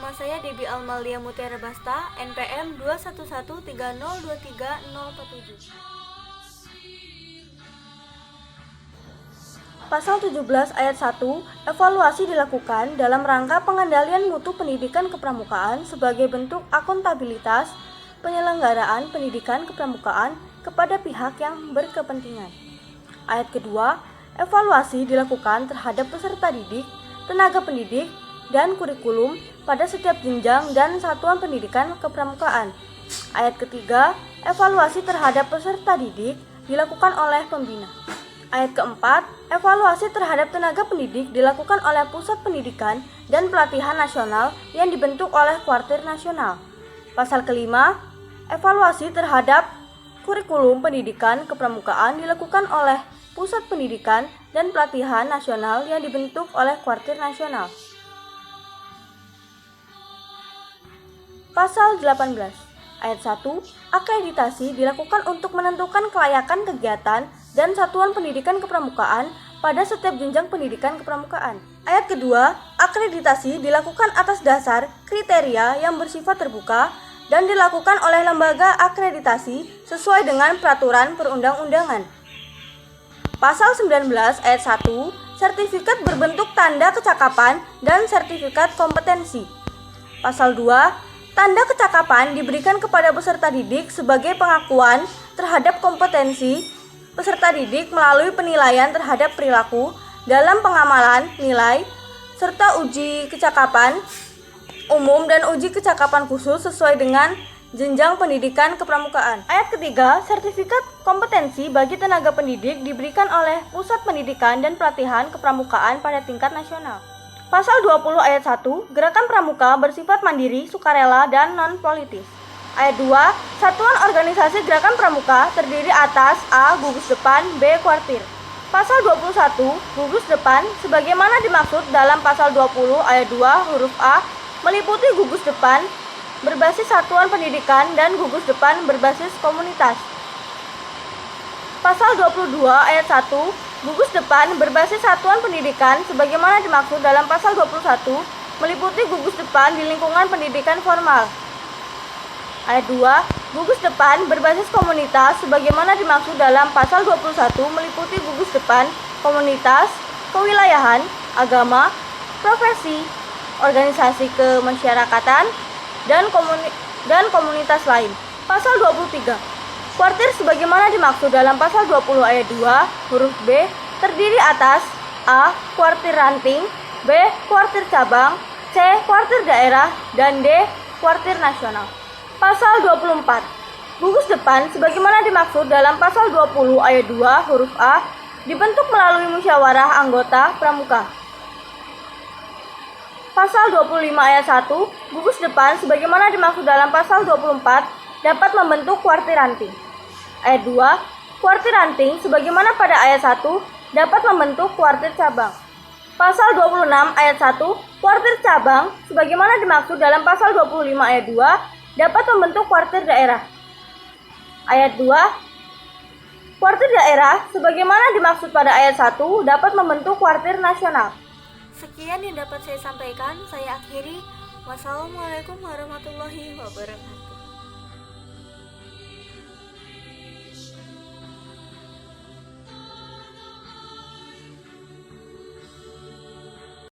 Nama saya Debbie Almalia Mutiara Basta, NPM 2113023047. Pasal 17 ayat 1, evaluasi dilakukan dalam rangka pengendalian mutu pendidikan kepramukaan sebagai bentuk akuntabilitas penyelenggaraan pendidikan kepramukaan kepada pihak yang berkepentingan. Ayat kedua, evaluasi dilakukan terhadap peserta didik, tenaga pendidik, dan kurikulum pada setiap jenjang dan satuan pendidikan kepramukaan. Ayat ketiga, evaluasi terhadap peserta didik dilakukan oleh pembina. Ayat keempat, evaluasi terhadap tenaga pendidik dilakukan oleh Pusat Pendidikan dan Pelatihan Nasional yang dibentuk oleh Kuartir Nasional. Pasal kelima, evaluasi terhadap kurikulum pendidikan kepramukaan dilakukan oleh Pusat Pendidikan dan Pelatihan Nasional yang dibentuk oleh Kuartir Nasional. Pasal 18 ayat 1, akreditasi dilakukan untuk menentukan kelayakan kegiatan dan satuan pendidikan kepramukaan pada setiap jenjang pendidikan kepramukaan. Ayat kedua, akreditasi dilakukan atas dasar kriteria yang bersifat terbuka dan dilakukan oleh lembaga akreditasi sesuai dengan peraturan perundang-undangan. Pasal 19 ayat 1, sertifikat berbentuk tanda kecakapan dan sertifikat kompetensi. Pasal 2, tanda kecakapan diberikan kepada peserta didik sebagai pengakuan terhadap kompetensi peserta didik melalui penilaian terhadap perilaku dalam pengamalan nilai serta uji kecakapan umum dan uji kecakapan khusus sesuai dengan jenjang pendidikan kepramukaan. Ayat ketiga, sertifikat kompetensi bagi tenaga pendidik diberikan oleh Pusat Pendidikan dan Pelatihan Kepramukaan pada tingkat nasional. Pasal 20 ayat 1, gerakan pramuka bersifat mandiri, sukarela, dan non-politis. Ayat 2, satuan organisasi gerakan pramuka terdiri atas A. Gugus depan, B. Kuartir. Pasal 21, gugus depan, sebagaimana dimaksud dalam pasal 20 ayat 2 huruf A, meliputi gugus depan berbasis satuan pendidikan dan gugus depan berbasis komunitas. Pasal 22 ayat 1, gugus depan berbasis satuan pendidikan sebagaimana dimaksud dalam pasal 21 meliputi gugus depan di lingkungan pendidikan formal. Ayat 2, gugus depan berbasis komunitas sebagaimana dimaksud dalam pasal 21 meliputi gugus depan komunitas, kewilayahan, agama, profesi, organisasi kemasyarakatan, dan komunitas lain. Pasal 23, kuartir sebagaimana dimaksud dalam pasal 20 ayat 2 huruf B terdiri atas A. Kuartir ranting, B. Kuartir cabang, C. Kuartir daerah, dan D. Kuartir nasional. Pasal 24, gugus depan sebagaimana dimaksud dalam pasal 20 ayat 2 huruf A dibentuk melalui musyawarah anggota pramuka. Pasal 25 ayat 1, gugus depan sebagaimana dimaksud dalam pasal 24 dapat membentuk kuartir ranting. Ayat 2, kuartir ranting sebagaimana pada ayat 1 dapat membentuk kuartir cabang. Pasal 26 ayat 1, kuartir cabang sebagaimana dimaksud dalam pasal 25 ayat 2 dapat membentuk kuartir daerah. Ayat 2, kuartir daerah sebagaimana dimaksud pada ayat 1 dapat membentuk kuartir nasional. Sekian yang dapat saya sampaikan, saya akhiri. Wassalamualaikum warahmatullahi wabarakatuh.